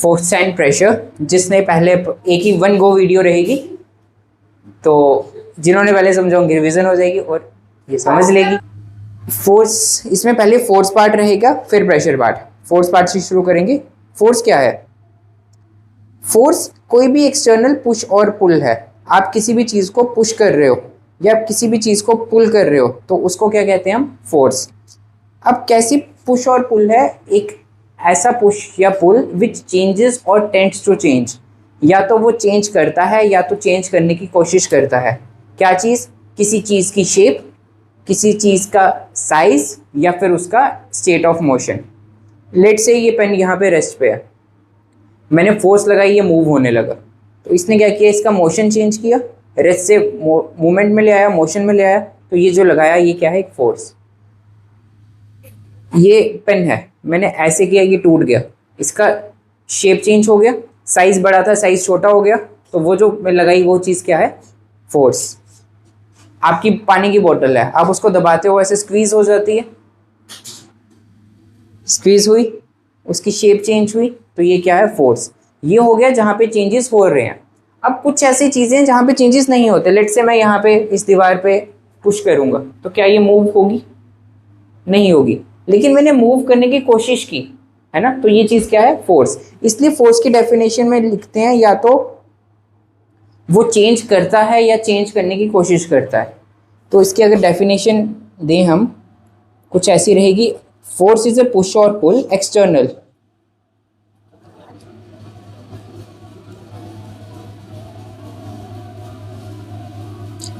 Force and pressure, जिसने पहले एक ही वन गो वीडियो रहेगी, तो जिन्होंने पहले समझा उनकी रिवीजन हो जाएगी और ये समझ लेगी। फोर्स, इसमें पहले फोर्स पार्ट रहेगा फिर प्रेशर पार्ट। फोर्स पार्ट से शुरू करेंगे। फोर्स क्या है? फोर्स कोई भी एक्सटर्नल पुश और पुल है। आप किसी भी चीज़ को पुश कर रहे हो या आप किसी भी चीज़ को पुल कर रहे हो तो उसको क्या कहते हैं हम? फोर्स। अब कैसी पुश और पुल है? एक ऐसा पुश या पुल विच चेंजेस और टेंड्स टू चेंज, या तो वो चेंज करता है या तो चेंज करने की कोशिश करता है। क्या चीज़? किसी चीज़ की शेप, किसी चीज़ का साइज, या फिर उसका स्टेट ऑफ मोशन। लेट से ये पेन यहाँ पे रेस्ट पे है, मैंने फोर्स लगाई, ये मूव होने लगा, तो इसने क्या किया? इसका मोशन चेंज किया, रेस्ट से मूवमेंट में ले आया, मोशन में ले आया, तो ये जो लगाया ये क्या है? एक फोर्स। ये पेन है, मैंने ऐसे किया, ये टूट गया, इसका शेप चेंज हो गया, साइज बड़ा था साइज छोटा हो गया, तो वो जो मैं लगाई वो चीज़ क्या है? फोर्स। आपकी पानी की बोतल है, आप उसको दबाते हो ऐसे स्क्वीज हो जाती है, स्क्वीज हुई, उसकी शेप चेंज हुई, तो ये क्या है? फोर्स। ये हो गया जहाँ पे चेंजेस हो रहे हैं। अब कुछ ऐसी चीज़ें हैं जहाँ पे चेंजेस नहीं होते। लेट से मैं यहाँ पे इस दीवार पे पुश करूँगा तो क्या ये मूव होगी? नहीं होगी, लेकिन मैंने मूव करने की कोशिश की, है ना, तो ये चीज़ क्या है? फोर्स। इसलिए फोर्स की डेफिनेशन में लिखते हैं या तो वो चेंज करता है या चेंज करने की कोशिश करता है। तो इसकी अगर डेफिनेशन दें हम, कुछ ऐसी रहेगी, फोर्स इज अ पुश और पुल एक्सटर्नल,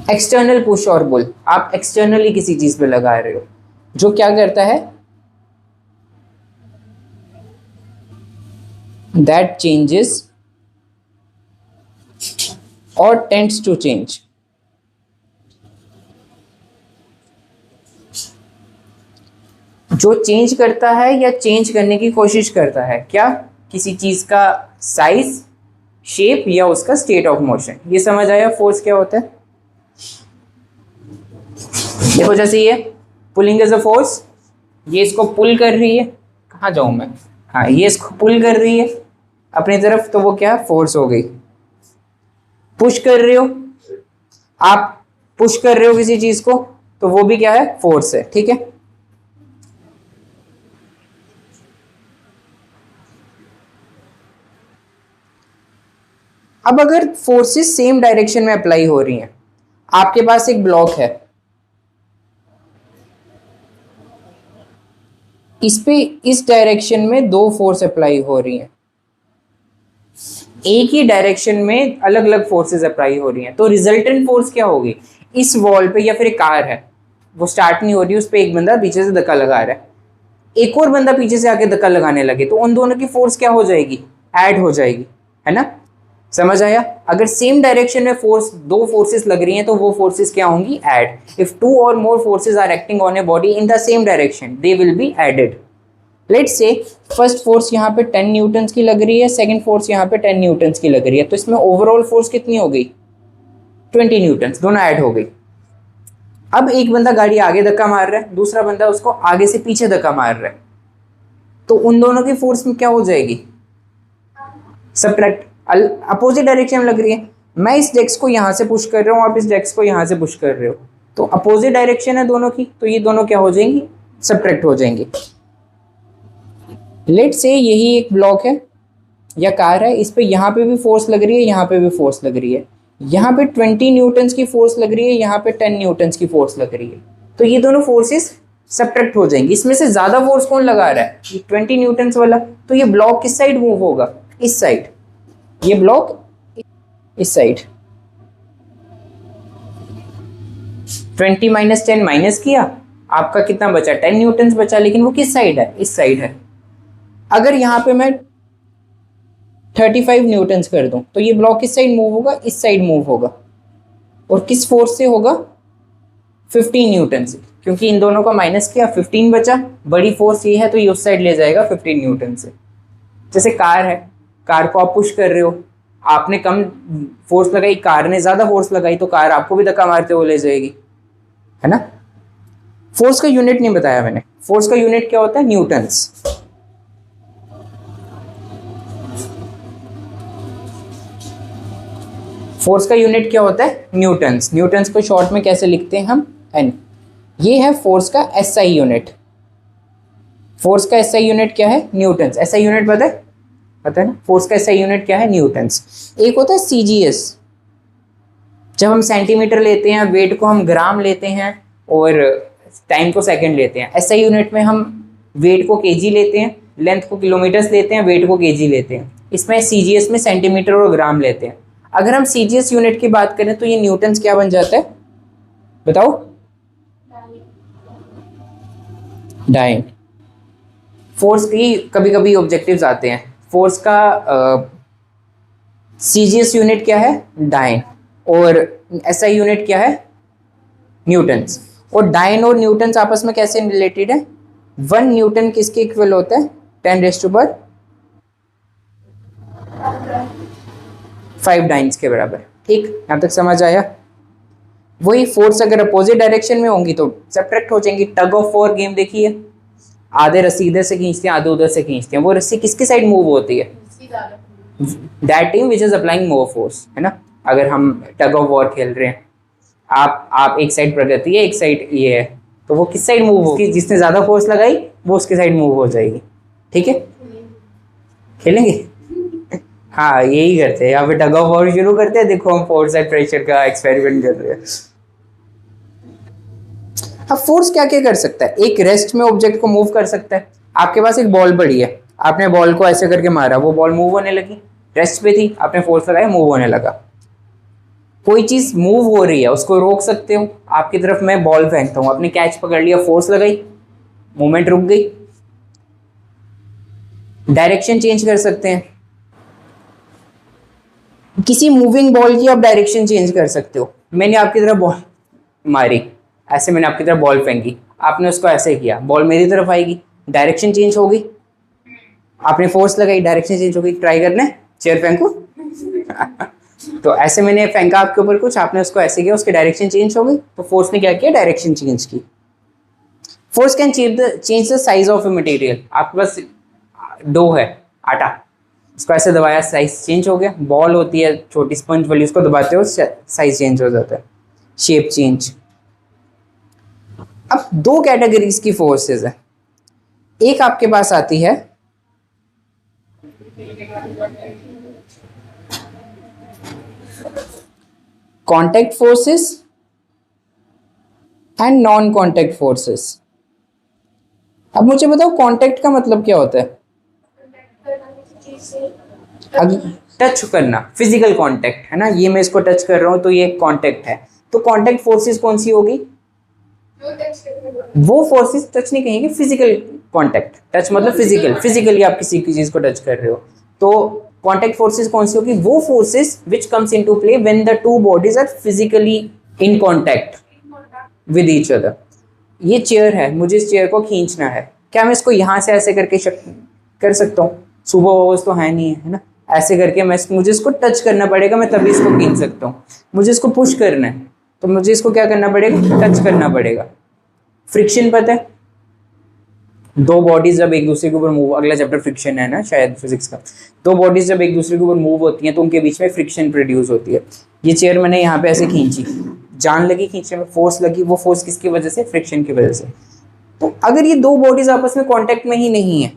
एक्सटर्नल पुश और पुल। आप एक्सटर्नली किसी चीज पे लगा रहे हो जो क्या करता है? दैट चेंजेस और टेंड्स टू चेंज। जो चेंज करता है या चेंज करने की कोशिश करता है, क्या? किसी चीज का साइज, शेप या उसका स्टेट ऑफ मोशन। ये समझ आया फोर्स क्या होता है? देखो जैसे ये पुलिंग इज अ फोर्स, ये इसको पुल कर रही है, कहाँ जाऊं मैं? हाँ, ये इसको पुल कर रही है अपनी तरफ, तो वो क्या? फोर्स हो गई। पुश कर रहे हो आप, पुश कर रहे हो किसी चीज को, तो वो भी क्या है? फोर्स है। ठीक है, अब अगर फोर्सेस सेम डायरेक्शन में अप्लाई हो रही हैं, आपके पास एक ब्लॉक है, इस पे इस डायरेक्शन में दो फोर्स अप्लाई हो रही हैं, एक ही डायरेक्शन में अलग अलग फोर्सेस अप्लाई हो रही हैं, तो रिजल्टेंट फोर्स क्या होगी? इस वॉल पे, या फिर एक कार है वो स्टार्ट नहीं हो रही, उस पर एक बंदा पीछे से धक्का लगा रहा है, एक और बंदा पीछे से आके धक्का लगाने लगे, तो उन दोनों की फोर्स क्या हो जाएगी? ऐड हो जाएगी, है ना? समझ आया? अगर सेम डायरेक्शन में फोर्स, दो फोर्सेस लग रही हैं, तो वो फोर्सेस क्या होंगी? ऐड। इफ टू और more forces are acting on a body in the same direction, they will be added. Let's say first force यहाँ पे 10 न्यूटन्स की लग रही है, सेकंड फोर्स यहाँ पे 10 न्यूटन्स की लग रही है, तो इसमें ओवरऑल फोर्स कितनी हो गई? 20 न्यूटन्स, दोनों ऐड हो गई। अब एक बंदा गाड़ी आगे धक्का मार रहा है, दूसरा बंदा उसको आगे से पीछे धक्का मार रहा है, तो उन दोनों की फोर्स में क्या हो जाएगी? सबट्रैक्ट। अपोजिट डायरेक्शन में लग रही है, मैं इस डेस्क को यहाँ से पुश कर रहा हूँ, आप इस डेस्क को यहाँ से पुश कर रहे हो, तो अपोजिट डायरेक्शन है दोनों की, तो ये दोनों क्या हो जाएंगी? सबट्रैक्ट हो जाएंगी। लेट से यही एक ब्लॉक है या कार है, इस पे यहाँ पे भी फोर्स लग रही है, यहाँ पे भी फोर्स लग रही है, यहाँ पे 20 न्यूटन्स की फोर्स लग रही है, यहाँ पे 10 न्यूटन्स की फोर्स लग रही है, तो ये दोनों फोर्सेस सबट्रैक्ट हो जाएंगी। इसमें से ज्यादा फोर्स कौन लगा रहा है? 20 न्यूटन्स वाला, तो ये ब्लॉक किस साइड मूव होगा? इस साइड। ये ब्लॉक इस साइड। 20 माइनस 10 माइनस किया, आपका कितना बचा? 10 न्यूटन्स बचा, लेकिन वो किस साइड है? इस साइड है। अगर यहाँ पे मैं 35 न्यूटन्स कर दूं, तो ये ब्लॉक किस साइड मूव होगा? इस साइड मूव होगा, और किस फोर्स से होगा? 15 न्यूटन से, क्योंकि इन दोनों का माइनस किया, 15 बचा, बड़ी फोर्स ये है तो ये उस साइड ले जाएगा 15 न्यूटन से। जैसे कार है, कार को आप पुश कर रहे हो, आपने कम फोर्स लगाई, कार ने ज्यादा फोर्स लगाई, तो कार आपको भी धक्का मारते हुए ले जाएगी, है ना? फोर्स का यूनिट नहीं बताया मैंने, फोर्स का यूनिट क्या होता है? न्यूटन्स। फोर्स का यूनिट क्या होता है? न्यूटन्स। न्यूटन्स को शॉर्ट में कैसे लिखते हैं हम? एन। ये है फोर्स का एसआई यूनिट। फोर्स का एसआई यूनिट क्या है? न्यूटन्स। एसआई यूनिट पता है? पता है ना? फोर्स का एसआई यूनिट क्या है? न्यूटन्स। एक होता है सीजीएस, जब हम सेंटीमीटर लेते हैं, वेट को हम ग्राम लेते हैं और टाइम को सेकंड लेते हैं। एसआई यूनिट में हम वेट को केजी लेते हैं, लेंथ को किलोमीटर्स लेते हैं, वेट को केजी लेते हैं। इसमें सीजीएस में सेंटीमीटर और ग्राम लेते हैं। अगर हम सीजीएस यूनिट की बात करें तो ये न्यूटन्स क्या बन जाता है? बताओ। डाइन। फोर्स की कभी कभी ऑब्जेक्टिव्स आते हैं। फोर्स का सीजीएस यूनिट क्या है? डाइन। और एसआई यूनिट क्या है? न्यूटन्स। और डाइन और न्यूटन्स आपस में कैसे रिलेटेड है? 1 न्यूटन किसके इक्वल होता है? 10⁵ डाइन्स के बराबर। ठीक, यहां तक समझ आया? वही फोर्स अगर अपोजिट डायरेक्शन में होंगी तो सब्ट्रैक्ट हो जाएंगी। टग ऑफ वॉर गेम देखिए, आधे रस्सी इधर से खींचते हैं, आधे उधर से खींचते हैं। वो रस्सी किसकी साइड मूव होती है? That team which is applying more force, है ना? अगर हम टग ऑफ वॉर खेल रहे हैं, आप एक साइड प्रगति है, एक साइड ये है, तो वो किस साइड मूव होगी? जिसने ज्यादा फोर्स लगाई वो उसकी साइड मूव हो जाएगी। ठीक है, खेलेंगे? हाँ, यही करते हैं। यहाँ पे टग ऑफ वॉर शुरू करते हैं। देखो हम फोर्स एंड प्रेशर का एक्सपेरिमेंट कर रहे हैं। अब फोर्स क्या क्या कर सकता है? एक रेस्ट में ऑब्जेक्ट को मूव कर सकता है। आपके पास एक बॉल पड़ी है, आपने बॉल को ऐसे करके मारा, वो बॉल मूव होने लगी, रेस्ट पे थी, आपने फोर्स लगाया, मूव होने लगा। कोई चीज मूव हो रही है, उसको रोक सकते हो। आपकी तरफ मैं बॉल फेंकता हूं, आपने कैच पकड़ लिया, फोर्स लगाई, मूवमेंट रुक गई। डायरेक्शन चेंज कर सकते हैं। किसी मूविंग बॉल की आप डायरेक्शन चेंज कर सकते हो। मैंने आपकी तरफ बॉल मारी, ऐसे मैंने आपकी तरफ बॉल फेंकी, आपने उसको ऐसे किया, बॉल मेरी तरफ आएगी, डायरेक्शन चेंज हो गई। आपने फोर्स लगाई, डायरेक्शन चेंज हो गई। ट्राई करना है, चेयर फेंको। तो ऐसे मैंने फेंका आपके ऊपर कुछ, आपने उसको ऐसे किया, उसकी डायरेक्शन चेंज हो गई। तो फोर्स ने क्या किया? डायरेक्शन चेंज की। Force can change the size of a material. आपके पास डो है, आटा, उसको ऐसे दबाया, साइज चेंज हो गया। बॉल होती है छोटी स्पंज वाली, उसको दबाते हो साइज चेंज हो जाता है, शेप चेंज। अब 2 कैटेगरीज की फोर्सेस है। एक आपके पास आती है contact forces and non contact forces. अब मुझे बताओ कॉन्टैक्ट का मतलब क्या होता है? टच करना, फिजिकल कॉन्टैक्ट, है ना? ये मैं इसको टच कर रहा हूं तो ये कॉन्टैक्ट है। तो कॉन्टैक्ट फोर्सेस कौन सी होगी? वो फोर्सेस टच नहीं कहेंगे, फिजिकल कॉन्टैक्ट। टच मतलब फिजिकल, फिजिकली आप किसी की चीज को टच कर रहे हो। तो कॉन्टैक्ट फोर्सेस कौन सी होगी? वो forces which comes into play when the 2 bodies are physically in contact with each other. ये चेयर है, मुझे इस चेयर को खींचना है। क्या मैं इसको यहां से ऐसे करके कर सकता हूँ? सुबह ओवर्स तो है नहीं, है ना? ऐसे करके मुझे इसको टच करना पड़ेगा, मैं तभी इसको खींच सकता हूँ। मुझे इसको पुश करना है तो मुझे इसको क्या करना पड़ेगा? टच करना पड़ेगा। फ्रिक्शन पता है? 2 बॉडीज जब एक दूसरे के ऊपर मूव, अगला चैप्टर फ्रिक्शन है ना शायद फिजिक्स का। 2 बॉडीज जब एक दूसरे के ऊपर मूव होती हैं तो उनके बीच में फ्रिक्शन प्रोड्यूस होती है। ये चेयर मैंने यहाँ पे ऐसे खींची, जान लगी खींचने में, फोर्स लगी। वो फोर्स किसकी वजह से? फ्रिक्शन की वजह से। तो अगर ये 2 बॉडीज आपस में कॉन्टैक्ट में ही नहीं है,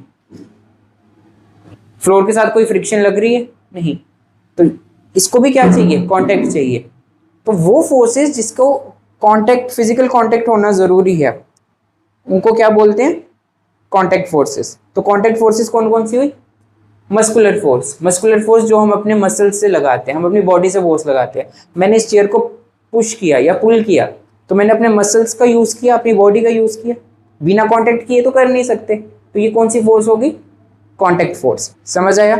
फ्लोर के साथ कोई फ्रिक्शन लग रही है नहीं, तो इसको भी क्या चाहिए? कॉन्टैक्ट चाहिए। तो वो फोर्सेस जिसको कॉन्टैक्ट, फिजिकल कॉन्टैक्ट होना जरूरी है, उनको क्या बोलते हैं? Contact forces. तो कॉन्टैक्ट फोर्सेस कौन कौन सी हुई? Muscular force. मस्कुलर फोर्स जो हम अपने मसल्स से लगाते हैं, हम अपनी बॉडी से फोर्स लगाते हैं। मैंने इस चेयर को पुश किया या पुल किया तो मैंने अपने मसल्स का यूज किया, अपनी बॉडी का यूज किया। बिना कॉन्टैक्ट किए तो कर नहीं सकते। तो ये कौन सी फोर्स होगी? Contact force. समझ आया?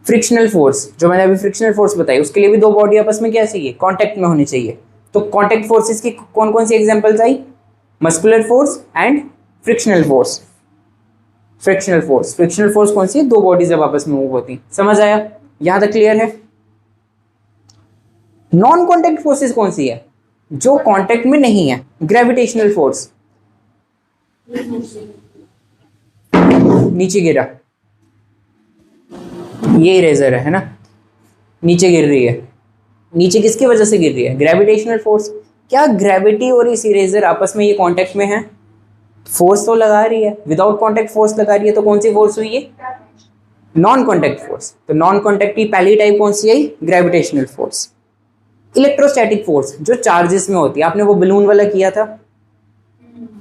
फ्रिक्शनल फोर्स, जो मैंने अभी फ्रिक्शनल फोर्स बताई, उसके लिए भी 2 बॉडी आपस में क्या चाहिए? कॉन्टैक्ट में होनी चाहिए। तो कॉन्टैक्ट फोर्सेस की कौन कौन सी एग्जांपल्स आई? Muscular force and frictional force. Frictional force, frictional force कौन सी है? 2 बॉडीज जब आपस में मूव होती। समझ आया? यहां तक क्लियर है? नॉन कॉन्टैक्ट फोर्सेस कौन सी है? जो कॉन्टैक्ट में नहीं है। ग्रेविटेशनल फोर्स, नीचे गिरा, ये इरेजर है ना? नीचे गिर रही है। नीचे किसकी वजह से गिर रही है? Gravitational force. क्या ग्रेविटी और इस इरेजर आपस में ये कांटेक्ट में है? फोर्स तो लगा रही है, विदाउट कांटेक्ट फोर्स लगा रही है, तो कौन सी फोर्स हुई है? Non contact force. तो नॉन कांटेक्ट की पहली टाइप कौन सी आई? Gravitational force. इलेक्ट्रोस्टैटिक फोर्स जो चार्जेस में होती है, आपने वो बलून वाला किया था,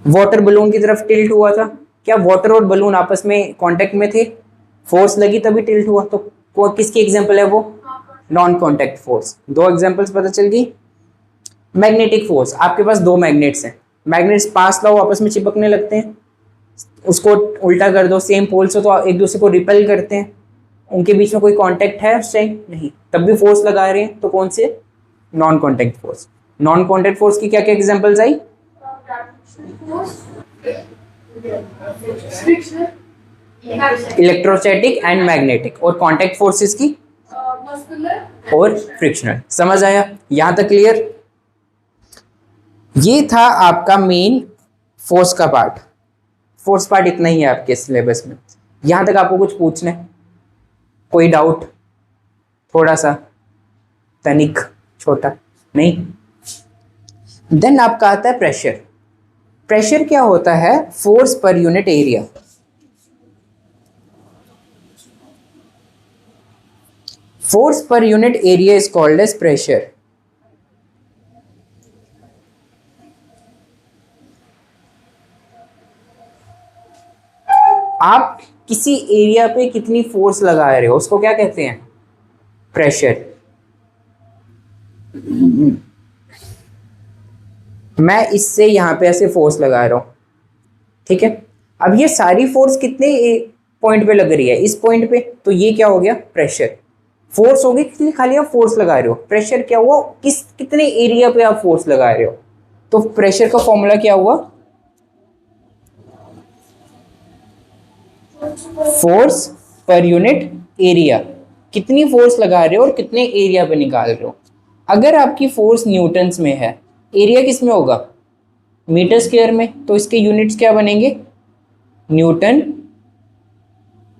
वाटर बलून की तरफ टिल्ट हुआ था, क्या वाटर और बलून आपस में कांटेक्ट में थे? फोर्स लगी तभी टिल्ट हुआ। तो किसकी एग्जांपल है वो? Non contact force. दो एग्जांपल्स पता चल गई। मैग्नेटिक फोर्स, आपके पास दो मैग्नेट्स हैं, मैग्नेट्स पास लाओ आपस में चिपकने लगते हैं, उसको उल्टा कर दो सेम पोल से तो एक दूसरे को रिपेल करते हैं, उनके बीच में कोई कांटेक्ट है उस टाइम? नहीं, तब भी फोर्स लगा रहे हैं, तो कौन से? Non contact force. Non contact force की क्या क्या examples I? Electrostatic and magnetic. और कांटेक्ट फोर्सेस की? और फ्रिक्शनल। समझ आया यहां तक? क्लियर? ये था आपका मेन फोर्स का पार्ट। फोर्स पार्ट इतना ही है आपके सिलेबस में। यहां तक आपको कुछ पूछना है? कोई डाउट? थोड़ा सा, तनिक, छोटा? नहीं। देन आपका आता है प्रेशर। प्रेशर क्या होता है? फोर्स पर यूनिट एरिया। फोर्स पर unit area is called as pressure. आप किसी एरिया पे कितनी फोर्स लगा रहे हो उसको क्या कहते हैं? प्रेशर। मैं इससे यहां पे ऐसे फोर्स लगा रहा हूं, ठीक है? अब ये सारी फोर्स कितने पॉइंट पे लग रही है? इस पॉइंट पे, तो ये क्या हो गया? प्रेशर। फोर्स होगी कितनी, खाली आप फोर्स लगा रहे हो। प्रेशर क्या हुआ? कितने एरिया पे आप फोर्स लगा रहे हो। तो प्रेशर का फॉर्मूला क्या हुआ? फोर्स पर यूनिट एरिया। कितनी फोर्स लगा रहे हो और कितने एरिया पे निकाल रहे हो। अगर आपकी फोर्स न्यूटन्स में है, एरिया किस में होगा? मीटर स्क्वायर में। तो इसके यूनिट्स क्या बनेंगे? न्यूटन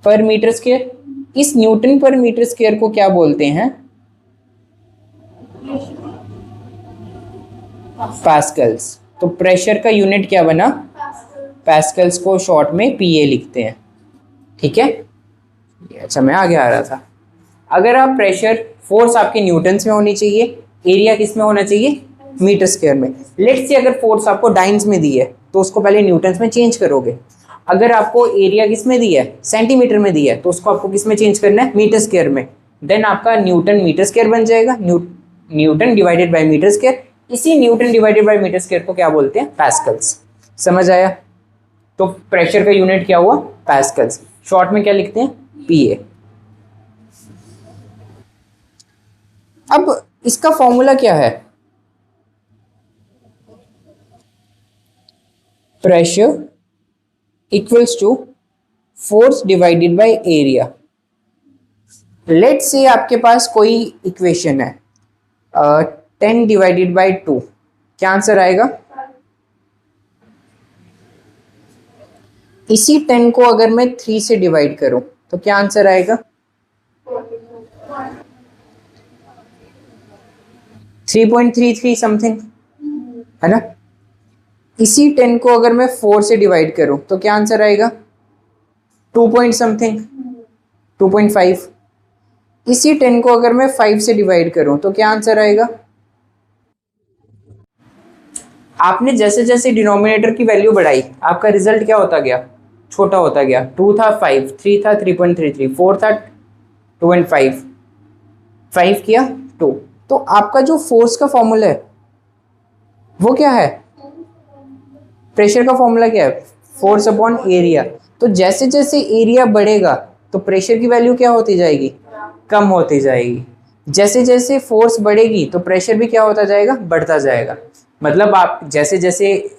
पर मीटर स्क्वायर। इस न्यूटन पर मीटर स्क्वायर को क्या बोलते हैं? पास्कल्स। तो प्रेशर का यूनिट क्या बना? पास्कल्स को शॉर्ट में पीए लिखते हैं, ठीक है? अच्छा, मैं आगे आ रहा था। अगर आप प्रेशर, फोर्स आपके न्यूटन्स में होनी चाहिए, एरिया किस में होना चाहिए? मीटर स्क्वायर में। लेट्स से अगर फोर्स आपको डाइन्स में दी है तो उसको पहले न्यूटन्स में चेंज करोगे। अगर आपको एरिया किस में दी है? सेंटीमीटर में दी है, तो उसको आपको किस में चेंज करना है? मीटर स्क्वायर में। देन आपका न्यूटन मीटर स्क्वायर बन जाएगा, newton divided by metre square. इसी newton divided by metre square को क्या बोलते हैं? पास्कल्स। समझ आया? तो प्रेशर का यूनिट क्या हुआ? पास्कल्स। शॉर्ट में क्या लिखते हैं? पीए। अब इसका फॉर्मूला क्या है? Pressure equals to force divided by area. Let's say आपके पास कोई इक्वेशन है 10 डिवाइडेड बाय 2, क्या आंसर आएगा? इसी 10 को अगर मैं 3 से डिवाइड करूं तो क्या आंसर आएगा? 3.33 समथिंग, है ना? इसी 10 को अगर मैं 4 से डिवाइड करूं तो क्या आंसर आएगा? 2 पॉइंट समथिंग, 2.5। इसी 10 को अगर मैं 5 से डिवाइड करूं तो क्या आंसर आएगा? आपने जैसे जैसे डिनोमिनेटर की वैल्यू बढ़ाई, आपका रिजल्ट क्या होता गया? छोटा होता गया। 2 था 5, 3 था 3.33, 4 था 2.5, 5 किया 2। तो आपका जो फोर्स का फॉर्मूला है वो क्या है? प्रेशर का फॉर्मूला क्या है? Force upon area. तो जैसे जैसे एरिया बढ़ेगा तो प्रेशर की वैल्यू क्या होती जाएगी? कम होती जाएगी। जैसे जैसे फोर्स बढ़ेगी तो प्रेशर भी क्या होता जाएगा? बढ़ता जाएगा। मतलब आप जैसे जैसे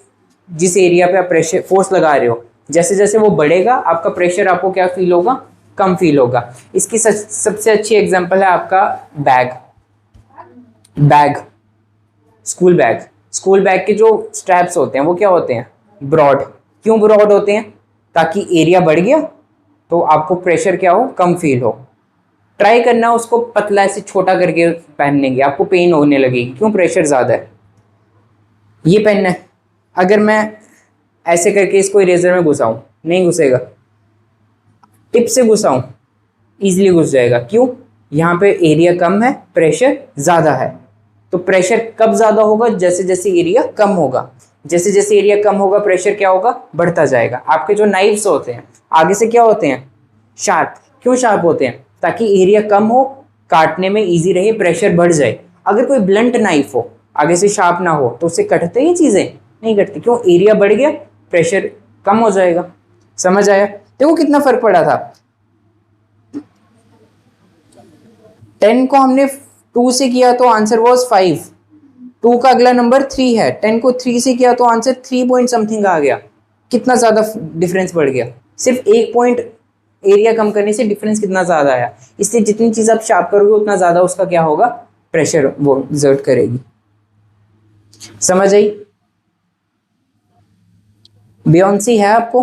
जिस एरिया पे आप प्रेशर फोर्स लगा रहे हो, जैसे जैसे वो बढ़ेगा आपका प्रेशर आपको क्या फील होगा? कम फील होगा। इसकी सबसे अच्छी एग्जांपल है आपका bag, school bag. School bag के जो स्ट्रैप्स होते हैं वो क्या होते हैं? ब्रॉड। क्यों ब्रॉड होते हैं? ताकि एरिया बढ़ गया तो आपको प्रेशर क्या हो? कम फील हो। ट्राई करना उसको पतला ऐसे छोटा करके पहनने की, आपको पेन होने लगेगी, क्यों, प्रेशर ज़्यादा है। ये पहनना है, अगर मैं ऐसे करके इसको इरेजर में घुसाऊं, नहीं घुसेगा, टिप से घुसाऊं इजीली घुस जाएगा, क्यों, यहाँ पे एरिया कम है, प्रेशर ज़्यादा है। तो प्रेशर कब ज़्यादा होगा, जैसे जैसे एरिया कम होगा, जैसे जैसे एरिया कम होगा प्रेशर क्या होगा, बढ़ता जाएगा। आपके जो नाइफ्स होते हैं आगे से क्या होते हैं, शार्प, क्यों शार्प होते हैं, ताकि एरिया कम हो, काटने में इजी रहे, प्रेशर बढ़ जाए। अगर कोई ब्लंट नाइफ हो, आगे से शार्प ना हो, तो उससे कटते ही चीज़ें नहीं कटती, क्यों, एरिया बढ़ गया, प्रेशर कम हो जाएगा। समझ आया, देखो कितना फर्क पड़ा था। 10 को हमने 2 से किया तो आंसर वॉज 5, 2 का अगला नंबर 3 है, 10 को 3 से किया तो आंसर 3 पॉइंट समथिंग आ गया। कितना ज़्यादा डिफरेंस बढ़ गया, सिर्फ 1 पॉइंट एरिया कम करने से डिफरेंस कितना ज़्यादा आया। इसलिए जितनी चीज़ आप शार्प करोगे उतना ज़्यादा उसका क्या होगा, प्रेशर वो एक्सर्ट करेगी। समझ आई। बियोंसी है, आपको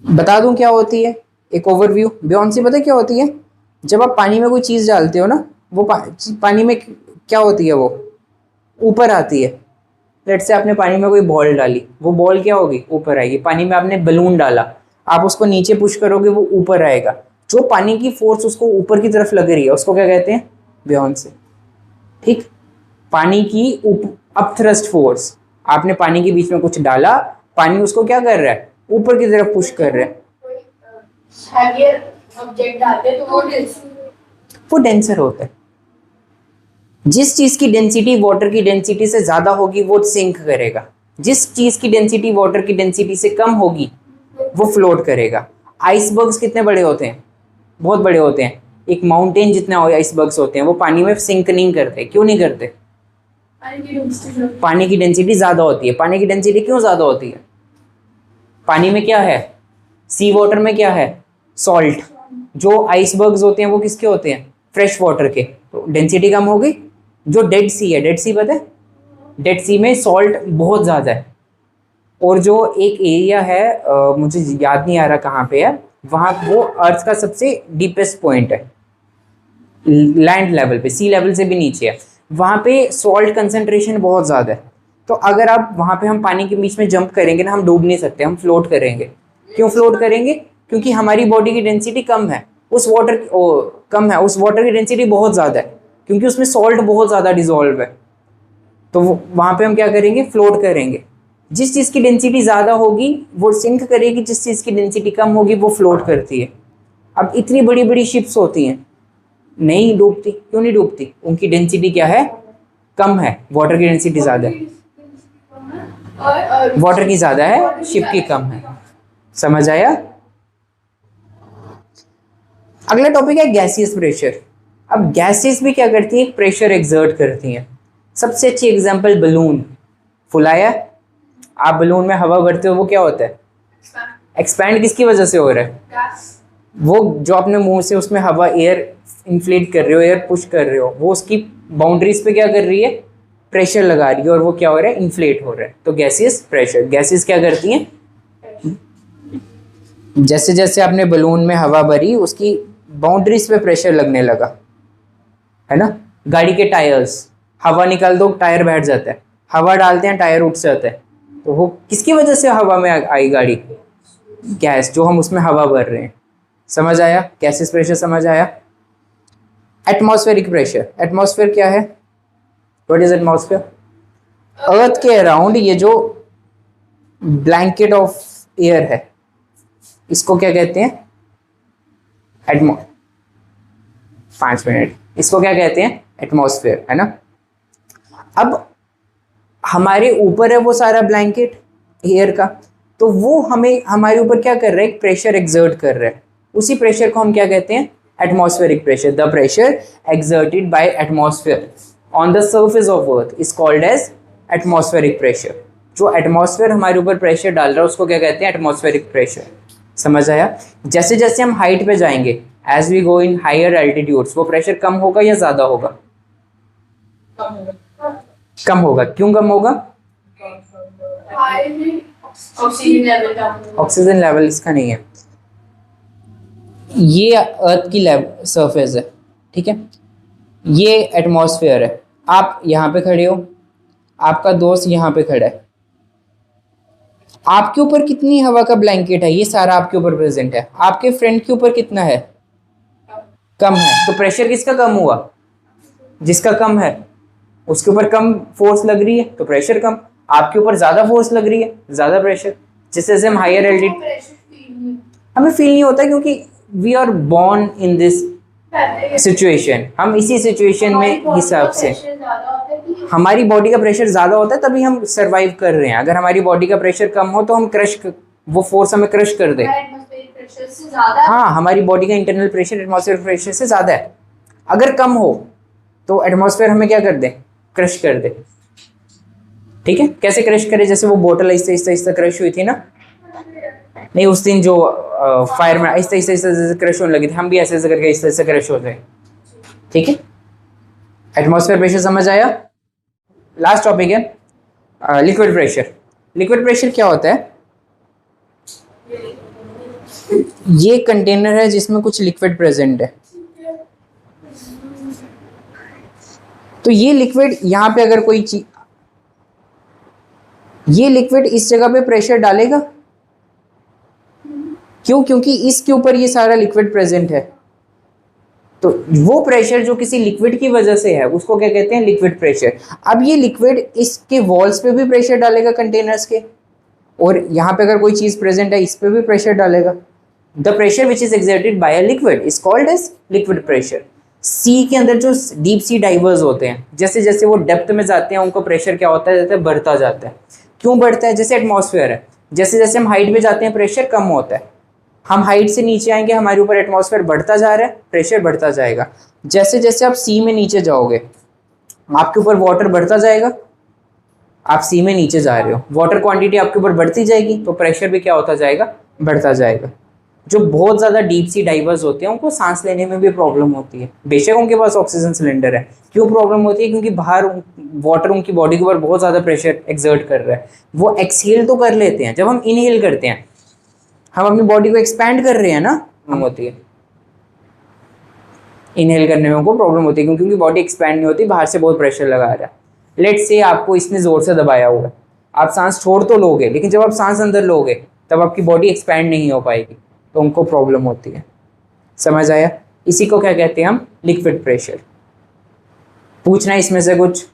बता दूं क्या होती है, एक ओवरव्यू। बियोंसी पता है क्या होती है, जब आप पानी में कोई चीज़ डालते हो ना, वो पानी में क्या होती है, वो ऊपर आती है। लेट से आपने पानी में कोई बॉल डाली, वो बॉल क्या होगी, ऊपर आएगी। पानी में आपने बलून डाला, आप उसको नीचे पुश करोगे वो ऊपर आएगा। जो पानी की फोर्स उसको ऊपर की तरफ लग रही है उसको क्या कहते हैं, बियोंसी। ठीक, पानी की अपथ्रस्ट फोर्स, आपने पानी के बीच में कुछ डाला, पानी उसको क्या कर रहा है, ऊपर की तरफ पुश कर रहा है। ऑब्जेक्ट डालते हैं तो वो डेंसर होता है। जिस चीज की डेंसिटी वाटर की डेंसिटी से ज्यादा होगी वो सिंक करेगा, जिस चीज की डेंसिटी वाटर की डेंसिटी से कम होगी वो फ्लोट करेगा। आइसबर्ग्स कितने बड़े होते हैं, बहुत बड़े होते हैं, एक माउंटेन जितने आइसबर्ग्स होते हैं, वो पानी में सिंक नहीं करते, क्यों नहीं करते, पानी की डेंसिटी ज्यादा होती है। पानी की डेंसिटी क्यों ज्यादा होती है, पानी में क्या है, सी वाटर में क्या है, सॉल्ट। जो आइसबर्ग्स होते हैं वो किसके होते हैं, फ्रेश वाटर के, तो डेंसिटी कम हो गई। जो डेड सी है, डेड सी पता है, डेड सी में सॉल्ट बहुत ज़्यादा है। और जो एक एरिया है मुझे याद नहीं आ रहा कहाँ पे है, वहाँ वो अर्थ का सबसे डीपेस्ट पॉइंट है, लैंड लेवल पे, सी लेवल से भी नीचे है, वहाँ पे सॉल्ट कंसंट्रेशन बहुत ज़्यादा है। तो अगर आप वहाँ पे हम पानी के बीच में जंप करेंगे ना, हम डूब नहीं सकते, हम फ्लोट करेंगे। क्यों फ्लोट करेंगे, क्योंकि हमारी बॉडी की डेंसिटी कम है, उस वाटर कम है, उस वाटर की डेंसिटी बहुत ज़्यादा है, क्योंकि उसमें सॉल्ट बहुत ज़्यादा डिजोल्व है। तो वहाँ पे हम क्या करेंगे, फ्लोट करेंगे। जिस चीज़ की डेंसिटी ज़्यादा होगी वो सिंक करेगी, जिस चीज़ की डेंसिटी कम होगी वो फ्लोट करती है। अब इतनी बड़ी बड़ी शिप्स होती हैं, नहीं डूबती, क्यों नहीं डूबती, उनकी डेंसिटी क्या है, कम है, वाटर की डेंसिटी ज़्यादा है, वाटर की ज़्यादा है, शिप की कम है। समझ आया। अगला टॉपिक है गैसियस प्रेशर। अब गैसेस भी क्या करती है, प्रेशर एक्सर्ट करती हैं। सबसे अच्छी एग्जांपल बलून, फुलाया, आप बलून में हवा भरते हो, वो क्या होता है, एक्सपैंड किसकी वजह से हो रहा है, वो जो अपने मुंह से उसमें हवा एयर इन्फ्लेट कर रहे हो, एयर पुश कर रहे हो, वो उसकी बाउंड्रीज पे क्या कर रही है, प्रेशर लगा रही है, और वो क्या हो रहा है, इन्फ्लेट हो रहा है। तो गैसियस प्रेशर, गैसेस क्या करती हैं, जैसे जैसे आपने बलून में हवा भरी उसकी बाउंड्रीज पे प्रेशर लगने लगा, है ना। गाड़ी के टायर्स, हवा निकाल दो टायर बैठ जाता है, हवा डालते हैं टायर उठ जाता है, तो वो किसकी वजह से हवा में आई गाड़ी, गैस जो हम उसमें हवा भर रहे हैं। समझ आया, गैसेस प्रेशर समझ आया। एटमॉस्फेरिक प्रेशर, एटमॉस्फेयर क्या है, व्हाट इज एटमॉस्फेयर, अर्थ के अराउंड ये जो ब्लैंकेट ऑफ एयर है, इसको क्या कहते हैं, 5 मिनट, इसको क्या कहते हैं, एटमॉस्फेयर, है ना। अब हमारे ऊपर है वो सारा ब्लैंकेट एयर का, तो वो हमें हमारे ऊपर क्या कर रहा है, प्रेशर एक्सर्ट कर रहा है, उसी प्रेशर को हम क्या कहते हैं, atmospheric pressure. The pressure exerted by atmosphere on the surface of earth is called as atmospheric pressure. जो एटमॉस्फेयर हमारे ऊपर प्रेशर डाल रहा है उसको क्या कहते हैं, एटमॉस्फेरिक प्रेशर। समझ आया। जैसे जैसे हम हाइट पे जाएंगे, as we go in higher altitudes, वो प्रेशर कम होगा या ज्यादा होगा, कम होगा। क्यों कम होगा, ऑक्सीजन लेवल इसका नहीं है, ये अर्थ की लैब सरफेस है, ठीक है, ये एटमॉस्फेयर है। आप यहाँ पे खड़े हो, आपका दोस्त यहाँ पे खड़ा है, आपके ऊपर कितनी हवा का ब्लैंकेट है, ये सारा आपके ऊपर प्रेजेंट है। आपके फ्रेंड के ऊपर कितना है, कम है। तो प्रेशर किसका कम हुआ, जिसका कम है उसके ऊपर कम फोर्स लग रही है तो प्रेशर कम। आपके ऊपर ज्यादा फोर्स लग रही है, ज्यादा प्रेशर। जिस जैसे हम हायर एल्टीट्यूड, हमें फील नहीं होता क्योंकि we are born in this situation. हम इसी सिचुएशन में हिसाब से, हमारी बॉडी का प्रेशर ज्यादा होता है तभी हम सरवाइव कर रहे हैं। अगर हमारी बॉडी का प्रेशर कम हो तो हम वो फोर्स हमें क्रश कर दे। हाँ, हमारी बॉडी का इंटरनल प्रेशर एटमॉस्फेयर प्रेशर से ज्यादा है। अगर कम हो तो एटमॉस्फेयर हमें क्या कर दे, क्रश कर दे। ठीक है, कैसे क्रश करे, जैसे वो बोतल आहिस्ते आहिस्ते आहिस्ते क्रश हुई थी ना, नहीं उस दिन जो फायर में आहिस्ते आहिस्ते आहिस्ते क्रश होने लगी थी, हम भी ऐसे ऐसे करके आहिस्ते आहिस्ते क्रश हो जाए। ठीक है, एटमॉस्फेयर प्रेशर समझ आया। लास्ट टॉपिक है लिक्विड प्रेशर। लिक्विड प्रेशर क्या होता है, ये कंटेनर है जिसमें कुछ लिक्विड प्रेजेंट है। तो ये लिक्विड यहाँ पे अगर कोई चीज, ये लिक्विड इस जगह पे प्रेशर डालेगा, क्यों, क्योंकि इसके ऊपर ये सारा लिक्विड प्रेजेंट है। तो वो प्रेशर जो किसी लिक्विड की वजह से है उसको क्या कहते हैं, लिक्विड प्रेशर। अब ये लिक्विड इसके वॉल्स पे भी प्रेशर डालेगा कंटेनर्स के, और यहाँ पे अगर कोई चीज प्रेजेंट है इस पे भी प्रेशर डालेगा। The pressure which is exerted by a liquid is called as liquid pressure. सी के अंदर जो डीप सी डाइवर्स होते हैं, जैसे जैसे वो डेप्थ में जाते हैं उनको प्रेशर क्या होता है, जैसे बढ़ता जाता है। क्यों बढ़ता है, जैसे एटमॉस्फेयर है, जैसे जैसे हम हाइट पे जाते हैं प्रेशर कम होता है। हम हाइट से नीचे आएंगे, हमारे ऊपर एटमॉस्फेयर बढ़ता जा रहा है, प्रेशर बढ़ता जाएगा। जैसे जैसे आप सी में नीचे जाओगे आपके ऊपर वाटर बढ़ता जाएगा, आप सी में नीचे जा रहे हो, वाटर क्वांटिटी आपके ऊपर बढ़ती जाएगी तो प्रेशर भी क्या होता जाएगा, बढ़ता जाएगा। जो बहुत ज़्यादा डीप सी डाइवर्स होते हैं उनको सांस लेने में भी प्रॉब्लम होती है, बेशक उनके पास ऑक्सीजन सिलेंडर है। क्यों प्रॉब्लम होती है, क्योंकि बाहर वाटर उनकी बॉडी के ऊपर बहुत ज़्यादा प्रेशर एक्सर्ट कर रहा है। वो एक्सहेल तो कर लेते हैं, जब हम इनहेल करते हैं हम अपनी बॉडी को एक्सपैंड कर रहे हैं ना, हम होती है इनहेल करने में उनको प्रॉब्लम होती है क्योंकि बॉडी एक्सपैंड नहीं होती, बाहर से बहुत प्रेशर लगा रहा है। लेट्स से आपको इसने जोर से दबाया हुआ है, आप सांस छोड़ तो लोगे लेकिन जब आप सांस अंदर लोगे तब आपकी बॉडी एक्सपैंड नहीं हो पाएगी, तो उनको प्रॉब्लम होती है। समझ आया, इसी को क्या कहते हैं हम, लिक्विड प्रेशर। पूछना इसमें से कुछ।